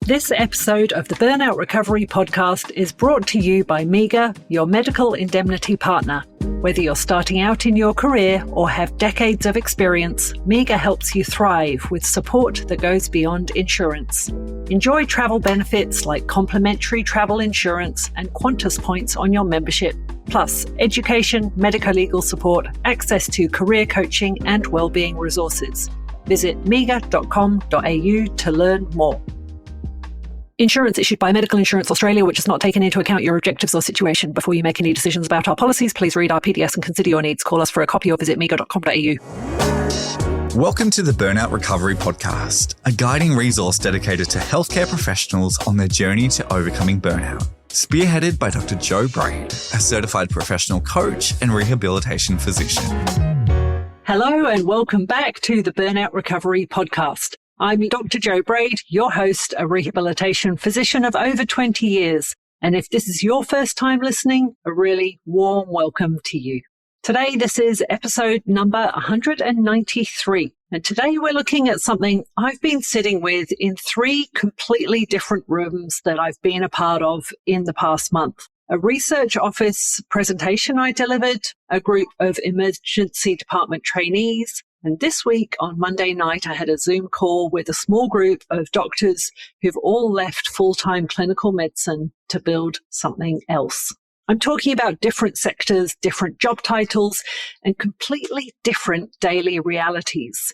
This episode of the Burnout Recovery Podcast is brought to you by MEGA, your medical indemnity partner. Whether you're starting out in your career or have decades of experience, MEGA helps you thrive with support that goes beyond insurance. Enjoy travel benefits like complimentary travel insurance and Qantas points on your membership, plus education, medico-legal support, access to career coaching and wellbeing resources. Visit mega.com.au to learn more. Insurance issued by Medical Insurance Australia, which has not taken into account your objectives or situation. Before you make any decisions about our policies, please read our PDS and consider your needs. Call us for a copy or visit mega.com.au. Welcome to the Burnout Recovery Podcast, a guiding resource dedicated to healthcare professionals on their journey to overcoming burnout. Spearheaded by Dr. Joe Braid, a certified professional coach and rehabilitation physician. Hello and welcome back to the Burnout Recovery Podcast. I'm Dr. Joe Braid, your host, a rehabilitation physician of over 20 years. And if this is your first time listening, a really warm welcome to you. Today, this is episode number 193. And today we're looking at something I've been sitting with in 3 completely different rooms that I've been a part of in the past month. A research office presentation I delivered, a group of emergency department trainees, and this week on Monday night, I had a Zoom call with a small group of doctors who've all left full-time clinical medicine to build something else. I'm talking about different sectors, different job titles, and completely different daily realities.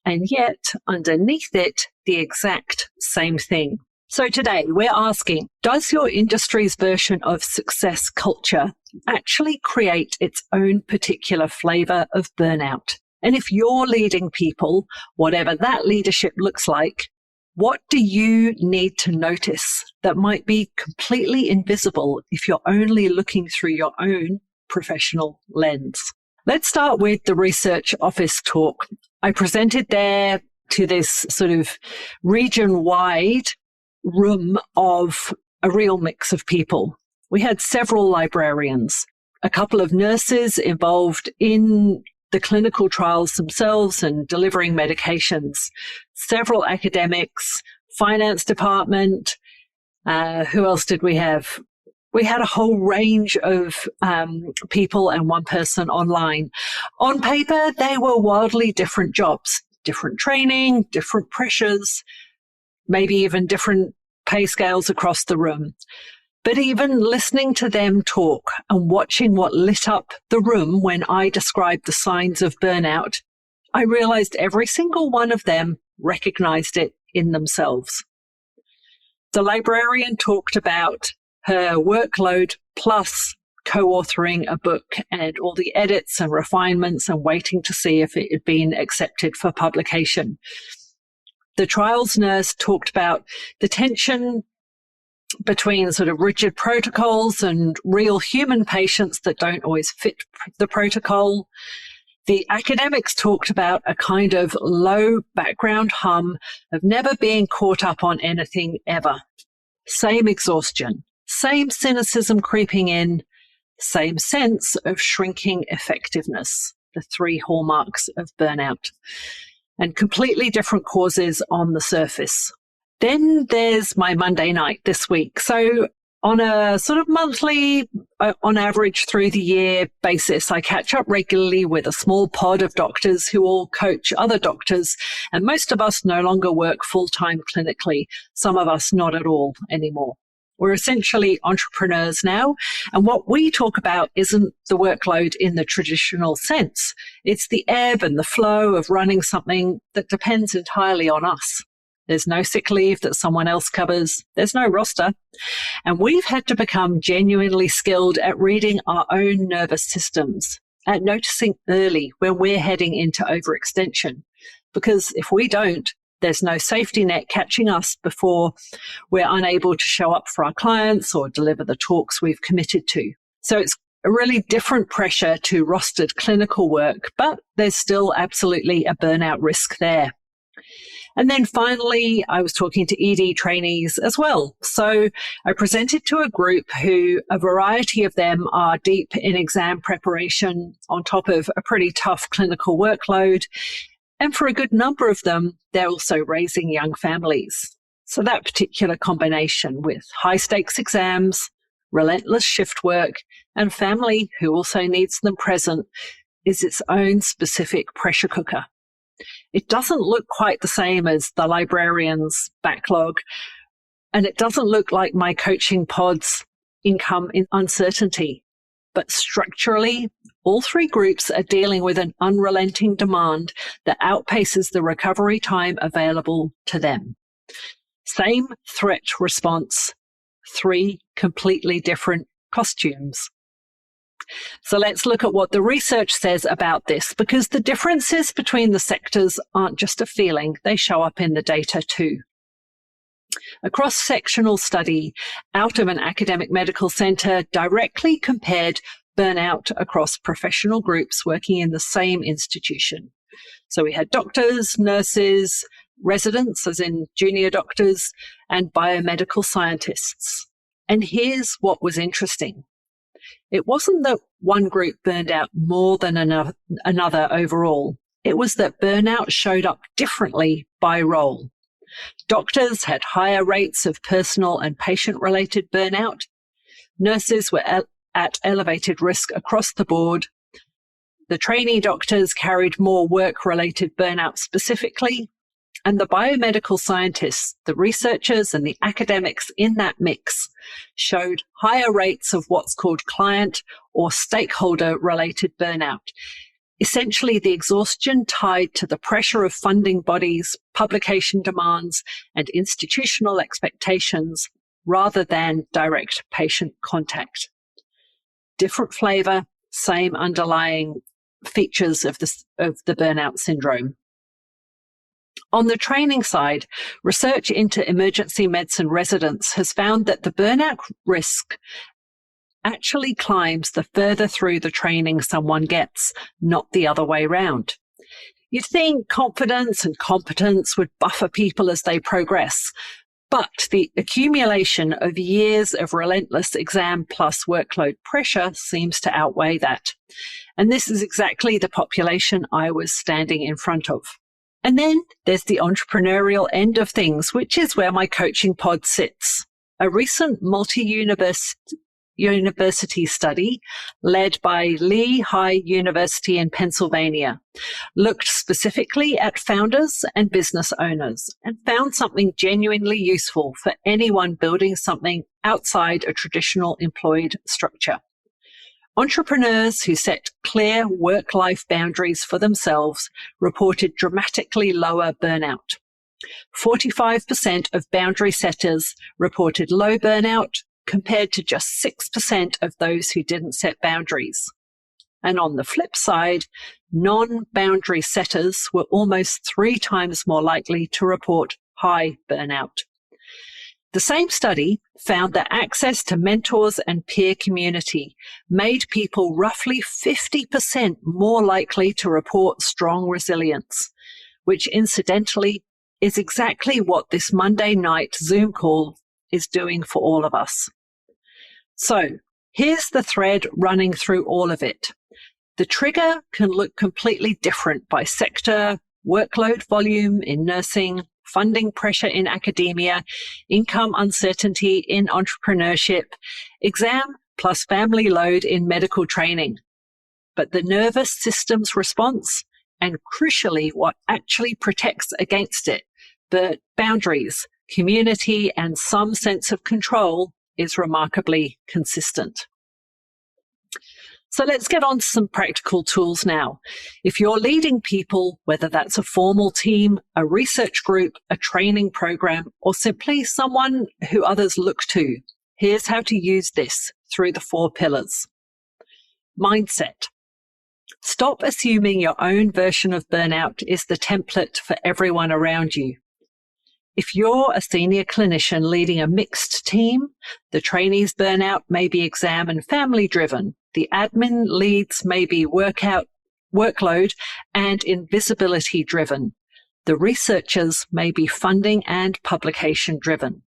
And yet, underneath it, the exact same thing. So today, we're asking, does your industry's version of success culture actually create its own particular flavor of burnout? And if you're leading people, whatever that leadership looks like, what do you need to notice that might be completely invisible if you're only looking through your own professional lens? Let's start with the research office talk. I presented there to this sort of region-wide room of a real mix of people. We had several librarians, a couple of nurses involved in the clinical trials themselves and delivering medications, several academics, finance department. Who else did we have? We had a whole range of people and one person online. On paper, they were wildly different jobs, different training, different pressures, maybe even different pay scales across the room. But even listening to them talk and watching what lit up the room when I described the signs of burnout, I realized every single one of them recognized it in themselves. The librarian talked about her workload plus co-authoring a book and all the edits and refinements and waiting to see if it had been accepted for publication. The trials nurse talked about the tension between sort of rigid protocols and real human patients that don't always fit the protocol. The academics talked about a kind of low background hum of never being caught up on anything ever. Same exhaustion, same cynicism creeping in, same sense of shrinking effectiveness, the 3 hallmarks of burnout, and completely different causes on the surface. Then there's my Monday night this week. So on a sort of monthly, on average through the year basis, I catch up regularly with a small pod of doctors who all coach other doctors. And most of us no longer work full-time clinically. Some of us not at all anymore. We're essentially entrepreneurs now. And what we talk about isn't the workload in the traditional sense. It's the ebb and the flow of running something that depends entirely on us. There's no sick leave that someone else covers. There's no roster. And we've had to become genuinely skilled at reading our own nervous systems, at noticing early when we're heading into overextension. Because if we don't, there's no safety net catching us before we're unable to show up for our clients or deliver the talks we've committed to. So it's a really different pressure to rostered clinical work, but there's still absolutely a burnout risk there. And then finally, I was talking to ED trainees as well. So I presented to a group who, a variety of them are deep in exam preparation on top of a pretty tough clinical workload. And for a good number of them, they're also raising young families. So that particular combination with high stakes exams, relentless shift work, and family who also needs them present is its own specific pressure cooker. It doesn't look quite the same as the librarian's backlog, and it doesn't look like my coaching pod's income in uncertainty. But structurally, all three groups are dealing with an unrelenting demand that outpaces the recovery time available to them. Same threat response, three completely different costumes. So let's look at what the research says about this, because the differences between the sectors aren't just a feeling, they show up in the data too. A cross-sectional study out of an academic medical centre directly compared burnout across professional groups working in the same institution. So we had doctors, nurses, residents, as in junior doctors, and biomedical scientists. And here's what was interesting. It wasn't that one group burned out more than another overall. It was that burnout showed up differently by role. Doctors had higher rates of personal and patient-related burnout. Nurses were at elevated risk across the board. The trainee doctors carried more work-related burnout specifically. And the biomedical scientists, the researchers and the academics in that mix showed higher rates of what's called client or stakeholder-related burnout. Essentially, the exhaustion tied to the pressure of funding bodies, publication demands, and institutional expectations rather than direct patient contact. Different flavor, same underlying features of the burnout syndrome. On the training side, research into emergency medicine residents has found that the burnout risk actually climbs the further through the training someone gets, not the other way round. You'd think confidence and competence would buffer people as they progress, but the accumulation of years of relentless exam plus workload pressure seems to outweigh that. And this is exactly the population I was standing in front of. And then there's the entrepreneurial end of things, which is where my coaching pod sits. A recent multi-university study led by Lehigh University in Pennsylvania looked specifically at founders and business owners and found something genuinely useful for anyone building something outside a traditional employed structure. Entrepreneurs who set clear work-life boundaries for themselves reported dramatically lower burnout. 45% of boundary setters reported low burnout compared to just 6% of those who didn't set boundaries. And on the flip side, non-boundary setters were almost 3 times more likely to report high burnout. The same study found that access to mentors and peer community made people roughly 50% more likely to report strong resilience, which incidentally is exactly what this Monday night Zoom call is doing for all of us. So here's the thread running through all of it. The trigger can look completely different by sector, workload volume in nursing, funding pressure in academia, income uncertainty in entrepreneurship, exam plus family load in medical training. But the nervous system's response, and crucially what actually protects against it, the boundaries, community, and some sense of control is remarkably consistent. So let's get on to some practical tools now. If you're leading people, whether that's a formal team, a research group, a training program, or simply someone who others look to, here's how to use this through the 4 pillars. Mindset. Stop assuming your own version of burnout is the template for everyone around you. If you're a senior clinician leading a mixed team, the trainees' burnout may be exam and family driven. The admin leads may be workload and invisibility driven. The researchers may be funding and publication driven.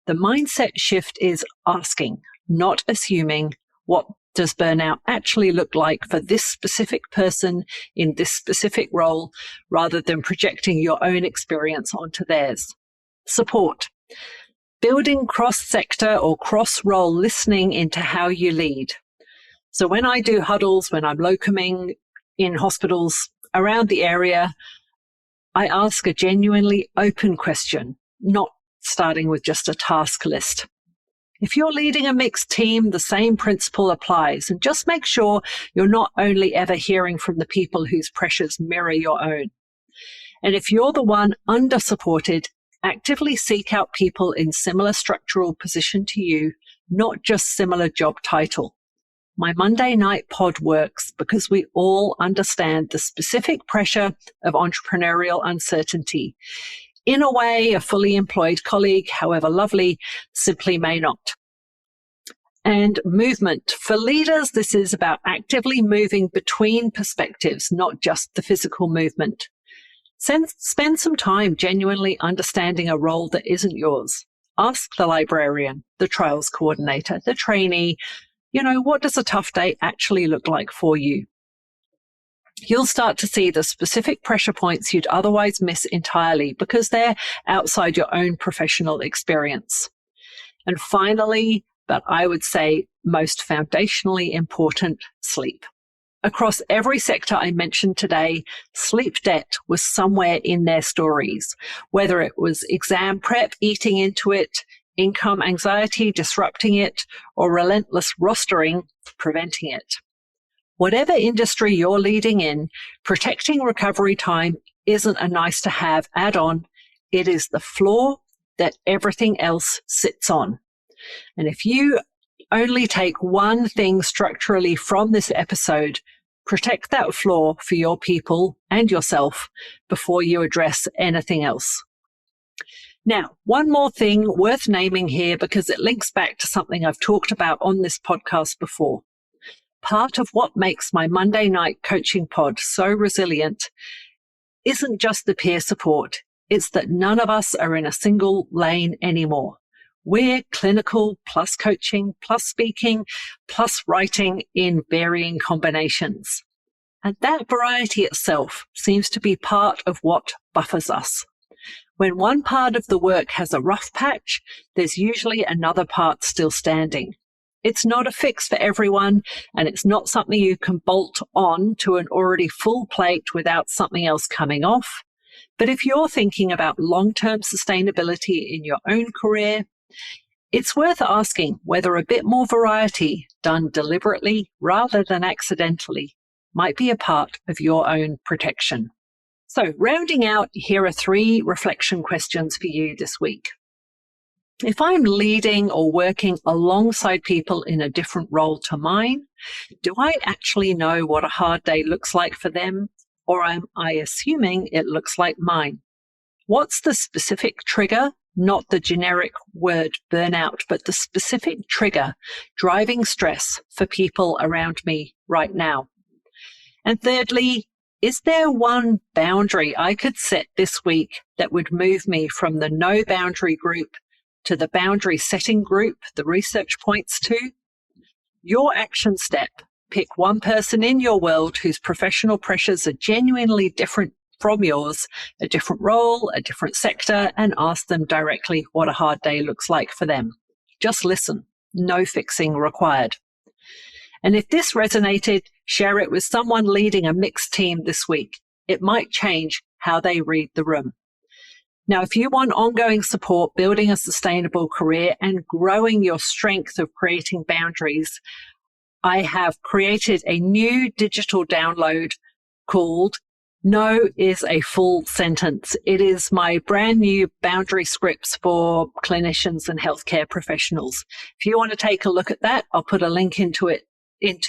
The mindset shift is asking, not assuming, what does burnout actually look like for this specific person in this specific role, rather than projecting your own experience onto theirs. Support. Building cross-sector or cross-role listening into how you lead. So when I do huddles, when I'm locuming in hospitals around the area, I ask a genuinely open question, not starting with just a task list. If you're leading a mixed team, the same principle applies, and just make sure you're not only ever hearing from the people whose pressures mirror your own. And if you're the one under-supported, actively seek out people in similar structural position to you, not just similar job title. My Monday night pod works because we all understand the specific pressure of entrepreneurial uncertainty. In a way, a fully employed colleague, however lovely, simply may not. And movement. For leaders, this is about actively moving between perspectives, not just the physical movement. Spend some time genuinely understanding a role that isn't yours. Ask the librarian, the trials coordinator, the trainee, what does a tough day actually look like for you? You'll start to see the specific pressure points you'd otherwise miss entirely because they're outside your own professional experience. And finally, but I would say most foundationally important, sleep. Across every sector I mentioned today, sleep debt was somewhere in their stories, whether it was exam prep eating into it, income anxiety disrupting it, or relentless rostering preventing it. Whatever industry you're leading in, protecting recovery time isn't a nice to have add-on. It is the floor that everything else sits on. And if you only take one thing structurally from this episode, protect that floor for your people and yourself before you address anything else. Now, one more thing worth naming here because it links back to something I've talked about on this podcast before. Part of what makes my Monday night coaching pod so resilient isn't just the peer support. It's that none of us are in a single lane anymore. We're clinical plus coaching plus speaking plus writing in varying combinations. And that variety itself seems to be part of what buffers us. When one part of the work has a rough patch, there's usually another part still standing. It's not a fix for everyone, and it's not something you can bolt on to an already full plate without something else coming off. But if you're thinking about long-term sustainability in your own career, it's worth asking whether a bit more variety, done deliberately rather than accidentally, might be a part of your own protection. So, rounding out, here are 3 reflection questions for you this week. If I'm leading or working alongside people in a different role to mine, do I actually know what a hard day looks like for them, or am I assuming it looks like mine? What's the specific trigger, not the generic word burnout, but the specific trigger driving stress for people around me right now? And thirdly, is there one boundary I could set this week that would move me from the no boundary group to the boundary setting group the research points to? Your action step. Pick one person in your world whose professional pressures are genuinely different from yours, a different role, a different sector, and ask them directly what a hard day looks like for them. Just listen. No fixing required. And if this resonated, share it with someone leading a mixed team this week. It might change how they read the room. Now, if you want ongoing support, building a sustainable career and growing your strength of creating boundaries, I have created a new digital download called No is a Full Sentence. It is my brand new boundary scripts for clinicians and healthcare professionals. If you want to take a look at that, I'll put a link into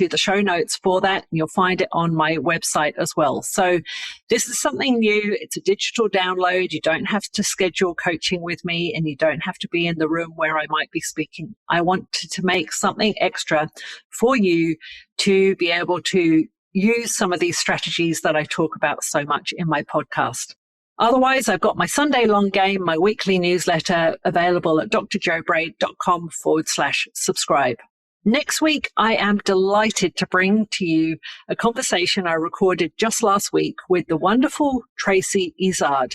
the show notes for that, and you'll find it on my website as well. So this is something new. It's a digital download. You don't have to schedule coaching with me, and you don't have to be in the room where I might be speaking. I want to make something extra for you to be able to use some of these strategies that I talk about so much in my podcast. Otherwise, I've got my Sunday long game, my weekly newsletter available at drjobraid.com/subscribe. Next week, I am delighted to bring to you a conversation I recorded just last week with the wonderful Tracy Izard.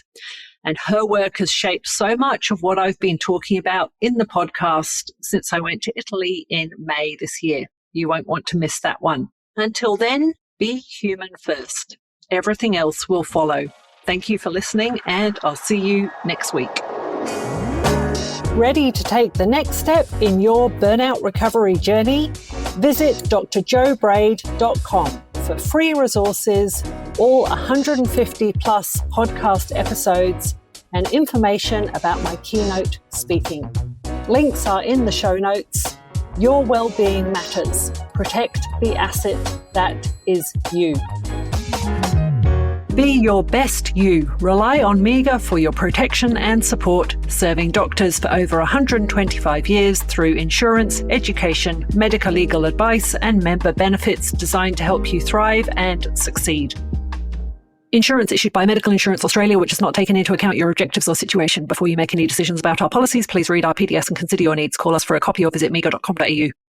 And her work has shaped so much of what I've been talking about in the podcast since I went to Italy in May this year. You won't want to miss that one. Until then, be human first. Everything else will follow. Thank you for listening, and I'll see you next week. Ready to take the next step in your burnout recovery journey? Visit drjoebraid.com for free resources, all 150 plus podcast episodes, and information about my keynote speaking. Links are in the show notes. Your well-being matters. Protect the asset that is you. Be your best you. Rely on MEGA for your protection and support, serving doctors for over 125 years through insurance, education, medical legal advice, and member benefits designed to help you thrive and succeed. Insurance issued by Medical Insurance Australia, which has not taken into account your objectives or situation. Before you make any decisions about our policies, please read our PDS and consider your needs. Call us for a copy or visit mega.com.au.